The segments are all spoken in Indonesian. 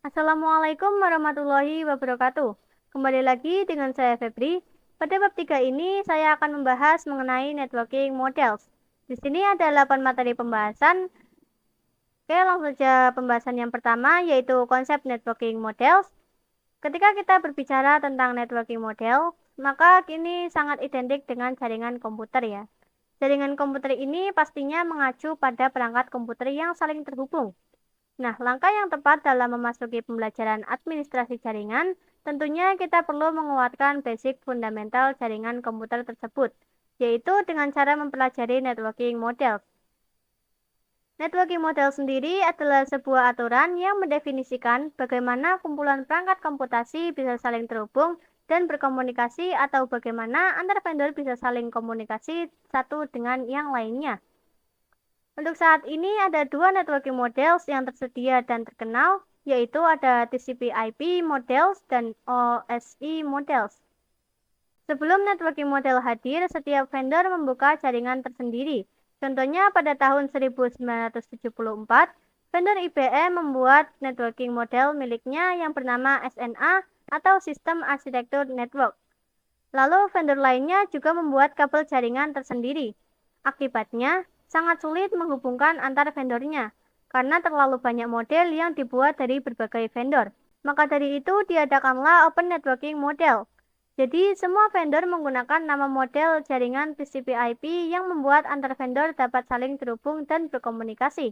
Assalamualaikum warahmatullahi wabarakatuh. Kembali lagi dengan saya Febri. Pada bab 3 ini saya akan membahas mengenai networking models. Di sini ada 8 materi pembahasan. Oke, langsung saja pembahasan yang pertama yaitu konsep networking models. Ketika kita berbicara tentang networking model, maka ini sangat identik dengan jaringan komputer ya. Jaringan komputer ini pastinya mengacu pada perangkat komputer yang saling terhubung. Nah, langkah yang tepat dalam memasuki pembelajaran administrasi jaringan, tentunya kita perlu menguatkan basic fundamental jaringan komputer tersebut, yaitu dengan cara mempelajari networking model. Networking model sendiri adalah sebuah aturan yang mendefinisikan bagaimana kumpulan perangkat komputasi bisa saling terhubung dan berkomunikasi atau bagaimana antar vendor bisa saling komunikasi satu dengan yang lainnya. Untuk saat ini ada dua networking models yang tersedia dan terkenal, yaitu ada TCP/IP models dan OSI models. Sebelum networking model hadir, setiap vendor membuka jaringan tersendiri. Contohnya pada tahun 1974, vendor IBM membuat networking model miliknya yang bernama SNA atau Sistem Arsitektur Network. Lalu vendor lainnya juga membuat kabel jaringan tersendiri. Akibatnya, sangat sulit menghubungkan antar vendornya, karena terlalu banyak model yang dibuat dari berbagai vendor. Maka dari itu diadakanlah Open Networking Model. Jadi, semua vendor menggunakan nama model jaringan TCP/IP yang membuat antar vendor dapat saling terhubung dan berkomunikasi.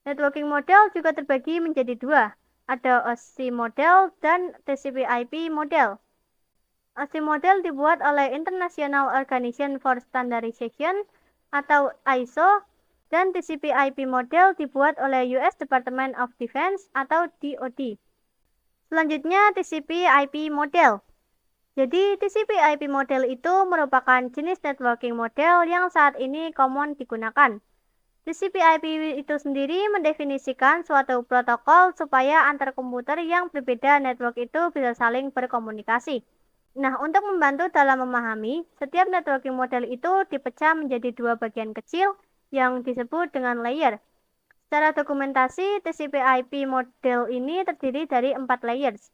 Networking model juga terbagi menjadi dua, ada OSI model dan TCP/IP model. OSI model dibuat oleh International Organization for Standardization atau ISO dan TCP/IP model dibuat oleh US Department of Defense atau DoD. Selanjutnya TCP/IP model. Jadi TCP/IP model itu merupakan jenis networking model yang saat ini common digunakan. TCP/IP itu sendiri mendefinisikan suatu protokol supaya antar komputer yang berbeda network itu bisa saling berkomunikasi. Nah, untuk membantu dalam memahami, setiap networking model itu dipecah menjadi dua bagian kecil yang disebut dengan layer. Secara dokumentasi, TCP/IP model ini terdiri dari 4 layers.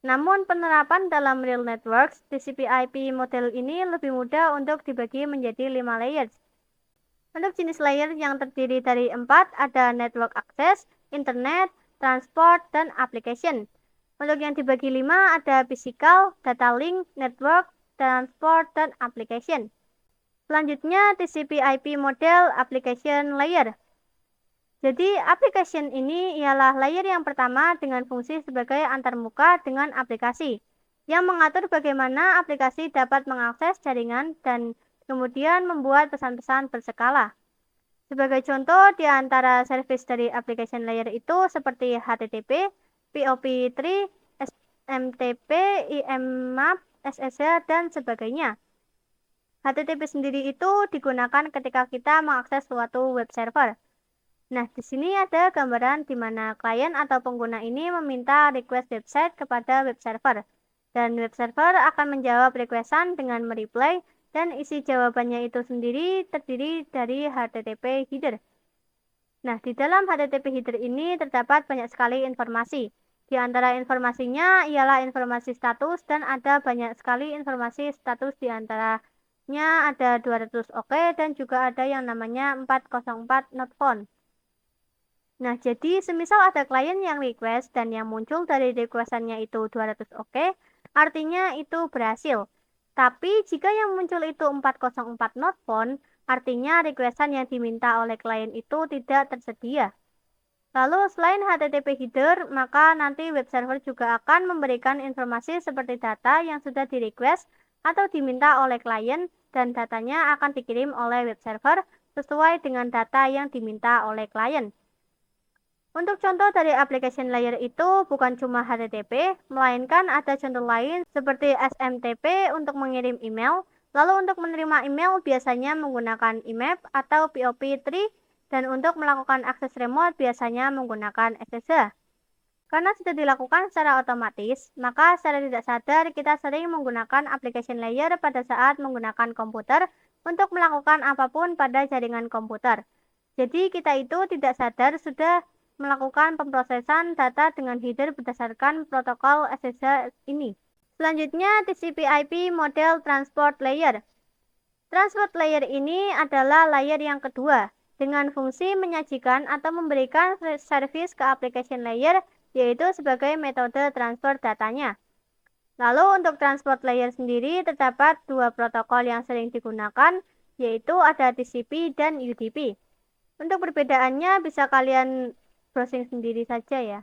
Namun, penerapan dalam real networks, TCP/IP model ini lebih mudah untuk dibagi menjadi 5 layers. Untuk jenis layer yang terdiri dari 4 ada network access, internet, transport, dan application. Untuk yang dibagi 5 ada physical, data link, network, transport, dan application. Selanjutnya TCP/IP model application layer. Jadi application ini ialah layer yang pertama dengan fungsi sebagai antarmuka dengan aplikasi, yang mengatur bagaimana aplikasi dapat mengakses jaringan dan kemudian membuat pesan-pesan berskala. Sebagai contoh, di antara service dari application layer itu seperti HTTP, POP3, SMTP, IMAP, SSH, dan sebagainya. HTTP sendiri itu digunakan ketika kita mengakses suatu web server. Nah, di sini ada gambaran di mana klien atau pengguna ini meminta request website kepada web server. Dan web server akan menjawab requestan dengan mereply dan isi jawabannya itu sendiri terdiri dari HTTP header. Nah, di dalam HTTP header ini terdapat banyak sekali informasi. Di antara informasinya ialah informasi status dan ada banyak sekali informasi status di antaranya ada 200 OK dan juga ada yang namanya 404 not found. Nah, jadi semisal ada klien yang request dan yang muncul dari requestannya itu 200 OK, artinya itu berhasil. Tapi jika yang muncul itu 404 not found, artinya requestan yang diminta oleh klien itu tidak tersedia. Lalu selain HTTP header, maka nanti web server juga akan memberikan informasi seperti data yang sudah di request atau diminta oleh klien dan datanya akan dikirim oleh web server sesuai dengan data yang diminta oleh klien. Untuk contoh dari application layer itu bukan cuma HTTP, melainkan ada contoh lain seperti SMTP untuk mengirim email, lalu untuk menerima email biasanya menggunakan IMAP atau POP3, dan untuk melakukan akses remote biasanya menggunakan SSH. Karena sudah dilakukan secara otomatis, maka secara tidak sadar kita sering menggunakan application layer pada saat menggunakan komputer untuk melakukan apapun pada jaringan komputer. Jadi kita itu tidak sadar sudah melakukan pemrosesan data dengan header berdasarkan protokol SSH ini. Selanjutnya, TCP/IP model transport layer. Transport layer ini adalah layer yang kedua dengan fungsi menyajikan atau memberikan service ke application layer, yaitu sebagai metode transfer datanya. Lalu untuk transport layer sendiri terdapat dua protokol yang sering digunakan, yaitu ada TCP dan UDP. Untuk perbedaannya bisa kalian browsing sendiri saja ya.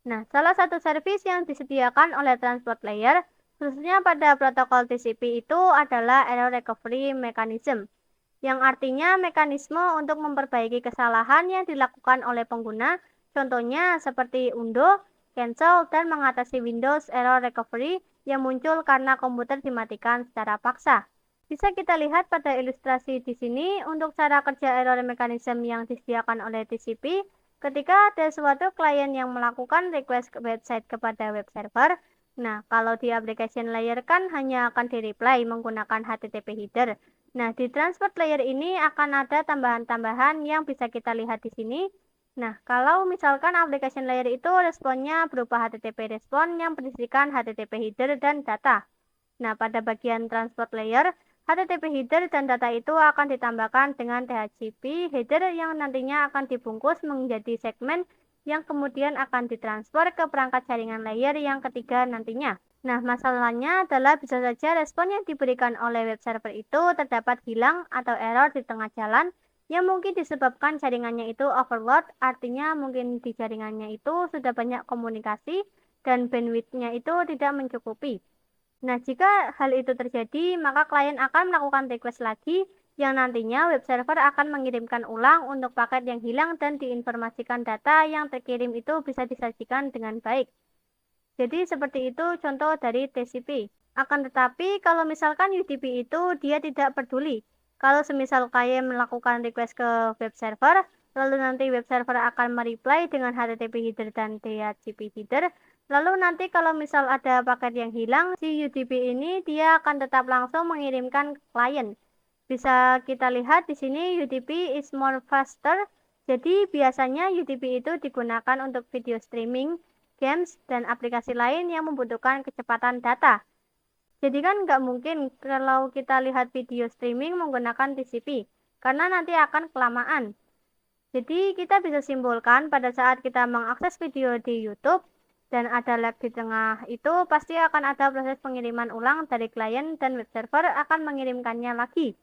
Nah, salah satu service yang disediakan oleh transport layer, khususnya pada protokol TCP itu adalah error recovery mechanism, yang artinya mekanisme untuk memperbaiki kesalahan yang dilakukan oleh pengguna, contohnya seperti undo, cancel, dan mengatasi Windows error recovery yang muncul karena komputer dimatikan secara paksa. Bisa kita lihat pada ilustrasi di sini untuk cara kerja error mechanism yang disediakan oleh TCP. Ketika ada suatu klien yang melakukan request ke website kepada web server, nah kalau di application layer kan hanya akan di-reply menggunakan HTTP header. Nah, di transport layer ini akan ada tambahan-tambahan yang bisa kita lihat di sini. Nah, kalau misalkan application layer itu responnya berupa HTTP respon yang berisikan HTTP header dan data. Nah, pada bagian transport layer, HTTP header dan data itu akan ditambahkan dengan TCP header yang nantinya akan dibungkus menjadi segmen yang kemudian akan ditransfer ke perangkat jaringan layer yang ketiga nantinya. Nah, masalahnya adalah bisa saja respon yang diberikan oleh web server itu terdapat hilang atau error di tengah jalan yang mungkin disebabkan jaringannya itu overload, artinya mungkin di jaringannya itu sudah banyak komunikasi dan bandwidth-nya itu tidak mencukupi. Nah, jika hal itu terjadi, maka klien akan melakukan request lagi yang nantinya web server akan mengirimkan ulang untuk paket yang hilang dan diinformasikan data yang terkirim itu bisa disajikan dengan baik. Jadi seperti itu contoh dari TCP. Akan tetapi kalau misalkan UDP itu dia tidak peduli. Kalau semisal klien melakukan request ke web server, lalu nanti web server akan mereply dengan HTTP header dan DHCP header. Lalu nanti kalau misal ada paket yang hilang, si UDP ini dia akan tetap langsung mengirimkan ke klien. Bisa kita lihat di sini UDP is more faster. Jadi biasanya UDP itu digunakan untuk video streaming, games, dan aplikasi lain yang membutuhkan kecepatan data. Jadi kan nggak mungkin kalau kita lihat video streaming menggunakan TCP, karena nanti akan kelamaan. Jadi kita bisa simpulkan pada saat kita mengakses video di YouTube, dan ada lag di tengah itu pasti akan ada proses pengiriman ulang dari klien dan web server akan mengirimkannya lagi.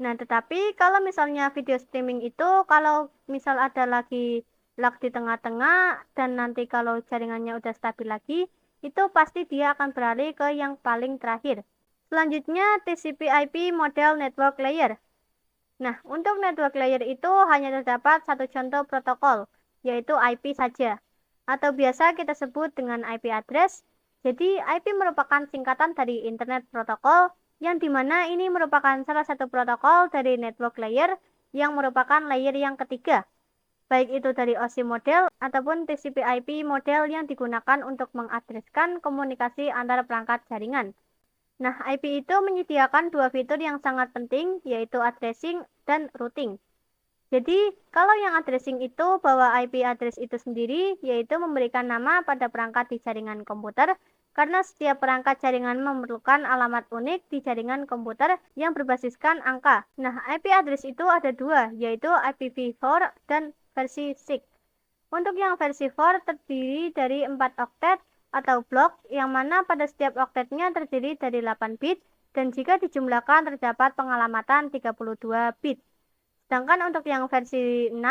Nah, tetapi kalau misalnya video streaming itu kalau misal ada lagi lag di tengah-tengah dan nanti kalau jaringannya udah stabil lagi, itu pasti dia akan beralih ke yang paling terakhir. Selanjutnya TCP/IP model network layer. Nah, untuk network layer itu hanya terdapat satu contoh protokol, yaitu IP saja, atau biasa kita sebut dengan IP address. Jadi, IP merupakan singkatan dari Internet Protocol, yang dimana ini merupakan salah satu protokol dari network layer, yang merupakan layer yang ketiga. Baik itu dari OSI model, ataupun TCP/IP model yang digunakan untuk mengadreskan komunikasi antar perangkat jaringan. Nah, IP itu menyediakan dua fitur yang sangat penting, yaitu addressing dan routing. Jadi, kalau yang addressing itu bahwa IP address itu sendiri, yaitu memberikan nama pada perangkat di jaringan komputer, karena setiap perangkat jaringan memerlukan alamat unik di jaringan komputer yang berbasiskan angka. Nah, IP address itu ada dua, yaitu IPv4 dan versi 6. Untuk yang versi 4 terdiri dari 4 oktet atau blok yang mana pada setiap oktetnya terdiri dari 8 bit dan jika dijumlahkan terdapat pengalamatan 32 bit. Sedangkan untuk yang versi 6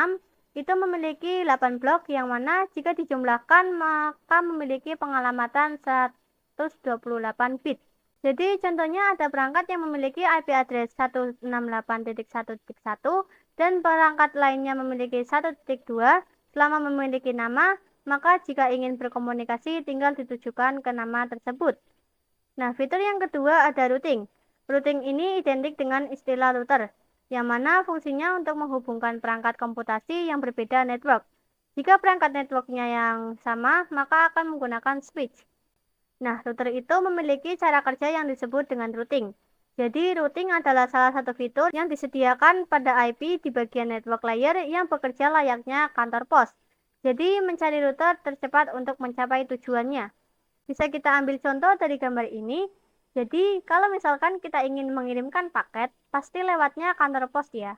itu memiliki 8 blok yang mana jika dijumlahkan maka memiliki pengalamatan 128 bit. Jadi contohnya ada perangkat yang memiliki IP address 168.1.1 dan perangkat lainnya memiliki 1.2. Selama memiliki nama, maka jika ingin berkomunikasi tinggal ditujukan ke nama tersebut. Nah, fitur yang kedua ada routing. Routing ini identik dengan istilah router, yang mana fungsinya untuk menghubungkan perangkat komputasi yang berbeda network. Jika perangkat networknya yang sama, maka akan menggunakan switch. Nah, router itu memiliki cara kerja yang disebut dengan routing. Jadi routing adalah salah satu fitur yang disediakan pada IP di bagian network layer yang bekerja layaknya kantor pos. Jadi mencari rute tercepat untuk mencapai tujuannya. Bisa kita ambil contoh dari gambar ini. Jadi kalau misalkan kita ingin mengirimkan paket, pasti lewatnya kantor pos ya.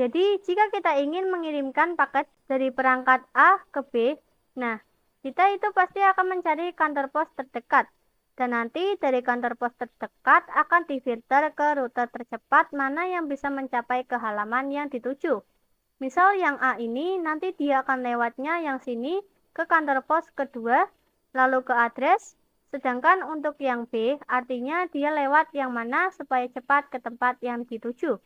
Jadi jika kita ingin mengirimkan paket dari perangkat A ke B, nah kita itu pasti akan mencari kantor pos terdekat. Dan nanti dari kantor pos terdekat akan difilter ke rute tercepat mana yang bisa mencapai ke halaman yang dituju. Misal yang A ini nanti dia akan lewatnya yang sini ke kantor pos kedua, lalu ke address, sedangkan untuk yang B artinya dia lewat yang mana supaya cepat ke tempat yang dituju.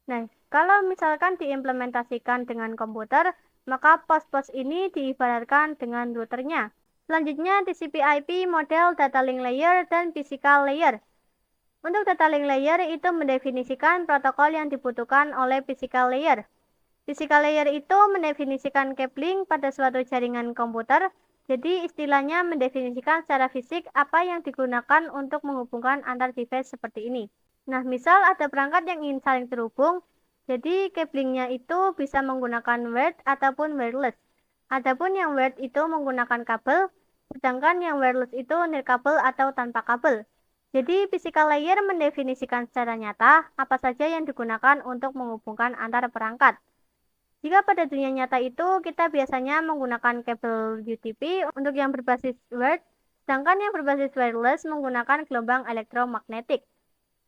Nah, kalau misalkan diimplementasikan dengan komputer, maka pos-pos ini diibaratkan dengan routernya. Selanjutnya TCP/IP model data link layer dan physical layer. Untuk data link layer itu mendefinisikan protokol yang dibutuhkan oleh physical layer. Physical layer itu mendefinisikan cabling pada suatu jaringan komputer. Jadi istilahnya mendefinisikan secara fisik apa yang digunakan untuk menghubungkan antar device seperti ini. Nah, misal ada perangkat yang ingin saling terhubung, jadi cablingnya itu bisa menggunakan wired ataupun wireless. Adapun yang wired itu menggunakan kabel, sedangkan yang wireless itu nirkabel atau tanpa kabel. Jadi physical layer mendefinisikan secara nyata apa saja yang digunakan untuk menghubungkan antar perangkat. Jika pada dunia nyata itu kita biasanya menggunakan kabel UTP untuk yang berbasis wired, sedangkan yang berbasis wireless menggunakan gelombang elektromagnetik.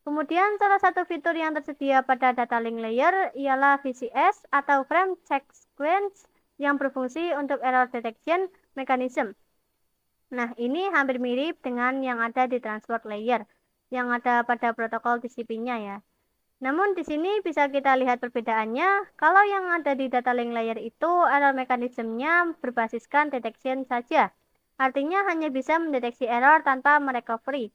Kemudian salah satu fitur yang tersedia pada data link layer ialah VCS atau Frame Check Sequence yang berfungsi untuk error detection mechanism. Nah, ini hampir mirip dengan yang ada di transport layer yang ada pada protokol TCP-nya ya. Namun di sini bisa kita lihat perbedaannya. Kalau yang ada di data link layer itu error mekanismenya berbasiskan detection saja. Artinya hanya bisa mendeteksi error tanpa merecovery.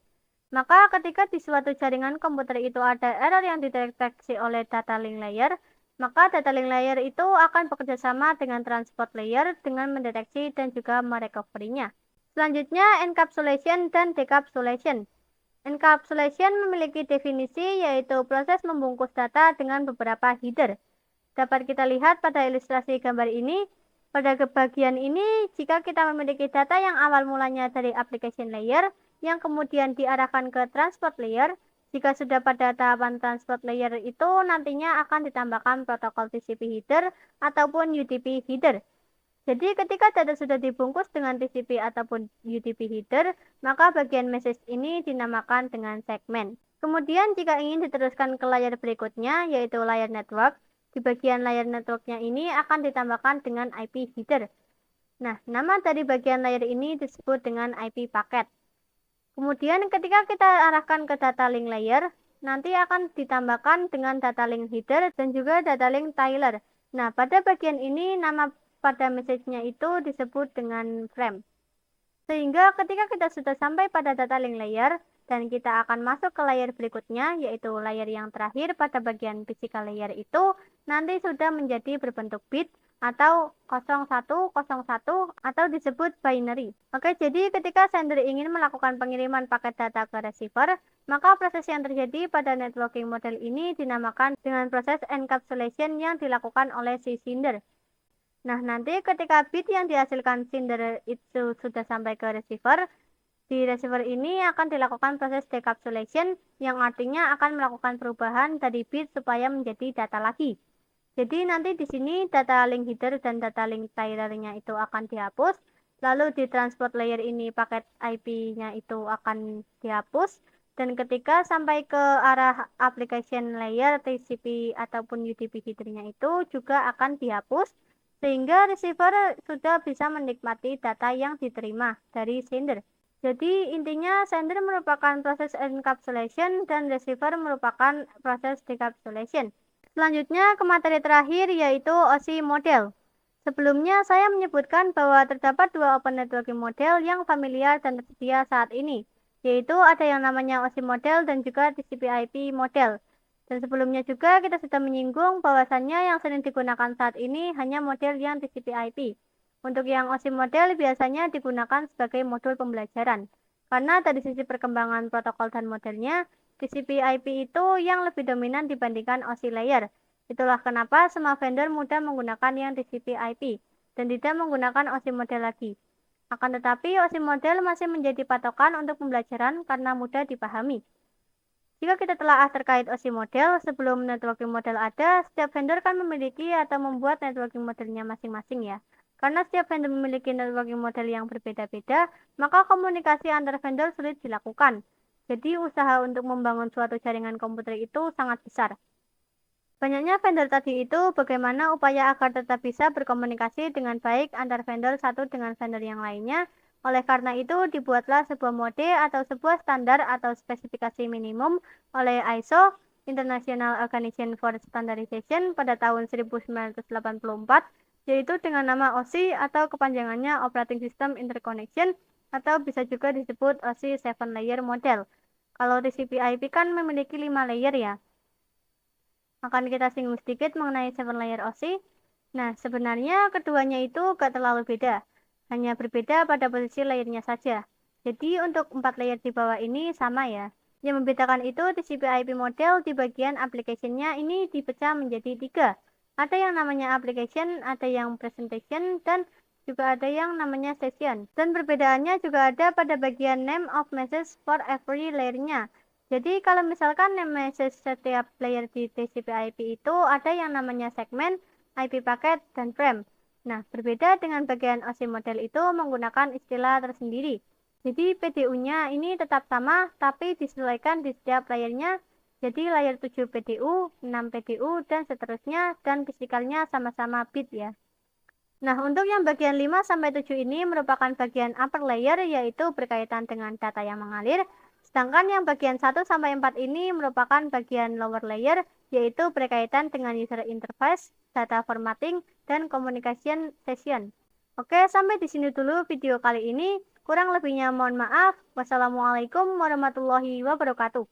Maka ketika di suatu jaringan komputer itu ada error yang dideteksi oleh data link layer, maka data link layer itu akan bekerja sama dengan transport layer dengan mendeteksi dan juga merecovery-nya. Selanjutnya encapsulation dan decapsulation. Encapsulation memiliki definisi yaitu proses membungkus data dengan beberapa header. Dapat kita lihat pada ilustrasi gambar ini. Pada bagian ini, jika kita memiliki data yang awal mulanya dari application layer, yang kemudian diarahkan ke transport layer, jika sudah pada tahapan transport layer itu nantinya akan ditambahkan protokol TCP header ataupun UDP header. Jadi ketika data sudah dibungkus dengan TCP ataupun UDP header, maka bagian message ini dinamakan dengan segmen. Kemudian jika ingin diteruskan ke layer berikutnya, yaitu layer network, di bagian layer networknya ini akan ditambahkan dengan IP header. Nah, nama dari bagian layer ini disebut dengan IP paket. Kemudian ketika kita arahkan ke data link layer, nanti akan ditambahkan dengan data link header dan juga data link trailer. Nah, pada bagian ini nama pada message-nya itu disebut dengan frame. Sehingga ketika kita sudah sampai pada data link layer dan kita akan masuk ke layer berikutnya, yaitu layer yang terakhir pada bagian physical layer itu nanti sudah menjadi berbentuk bit atau 0101 atau disebut binary. Oke, jadi ketika sender ingin melakukan pengiriman paket data ke receiver, maka proses yang terjadi pada networking model ini dinamakan dengan proses encapsulation yang dilakukan oleh si sender. Nah, nanti ketika bit yang dihasilkan sender itu sudah sampai ke receiver, di receiver ini akan dilakukan proses decapsulation yang artinya akan melakukan perubahan dari bit supaya menjadi data lagi. Jadi nanti di sini data link header dan data link trailernya itu akan dihapus, lalu di transport layer ini paket IP-nya itu akan dihapus, dan ketika sampai ke arah application layer TCP ataupun UDP headernya itu juga akan dihapus, sehingga receiver sudah bisa menikmati data yang diterima dari sender. Jadi intinya sender merupakan proses encapsulation dan receiver merupakan proses decapsulation. Selanjutnya ke materi terakhir yaitu OSI model. Sebelumnya saya menyebutkan bahwa terdapat dua open networking model yang familiar dan tersedia saat ini, yaitu ada yang namanya OSI model dan juga TCP/IP model. Dan sebelumnya juga kita sudah menyinggung bahwasannya yang sering digunakan saat ini hanya model yang TCP/IP. Untuk yang OSI model biasanya digunakan sebagai modul pembelajaran. Karena dari sisi perkembangan protokol dan modelnya, TCP/IP itu yang lebih dominan dibandingkan OSI layer. Itulah kenapa semua vendor mudah menggunakan yang TCP/IP dan tidak menggunakan OSI model lagi. Akan tetapi, OSI model masih menjadi patokan untuk pembelajaran karena mudah dipahami. Jika kita telah terkait OSI model, sebelum networking model ada, setiap vendor kan memiliki atau membuat networking modelnya masing-masing ya. Karena setiap vendor memiliki networking model yang berbeda-beda, maka komunikasi antar vendor sulit dilakukan. Jadi usaha untuk membangun suatu jaringan komputer itu sangat besar. Banyaknya vendor tadi itu bagaimana upaya agar tetap bisa berkomunikasi dengan baik antar vendor satu dengan vendor yang lainnya. Oleh karena itu dibuatlah sebuah mode atau sebuah standar atau spesifikasi minimum oleh ISO International Organization for Standardization pada tahun 1984, yaitu dengan nama OSI atau kepanjangannya Operating System Interconnection atau bisa juga disebut OSI 7 layer model. Kalau TCP/IP kan memiliki 5 layer ya. Akan kita singgung sedikit mengenai 7 layer OSI. Nah, sebenarnya keduanya itu gak terlalu beda, hanya berbeda pada posisi layernya saja. Jadi untuk 4 layer di bawah ini sama ya. Yang membedakan itu TCP/IP model di bagian application-nya ini dipecah menjadi 3. Ada yang namanya application, ada yang presentation, dan juga ada yang namanya session. Dan perbedaannya juga ada pada bagian name of message for every layer-nya. Jadi kalau misalkan name message setiap layer di TCP/IP itu ada yang namanya segmen, IP paket, dan frame. Nah, berbeda dengan bagian OSI model itu menggunakan istilah tersendiri. Jadi PDU-nya ini tetap sama, tapi disesuaikan di setiap layernya. Jadi layer 7 PDU, 6 PDU, dan seterusnya, dan fisikalnya sama-sama bit ya. Nah, untuk yang bagian 5-7 ini merupakan bagian upper layer, yaitu berkaitan dengan data yang mengalir. Sedangkan yang bagian 1-4 ini merupakan bagian lower layer, yaitu berkaitan dengan user interface, data formatting, dan communication session. Oke, sampai di sini dulu video kali ini. Kurang lebihnya mohon maaf. Wassalamualaikum warahmatullahi wabarakatuh.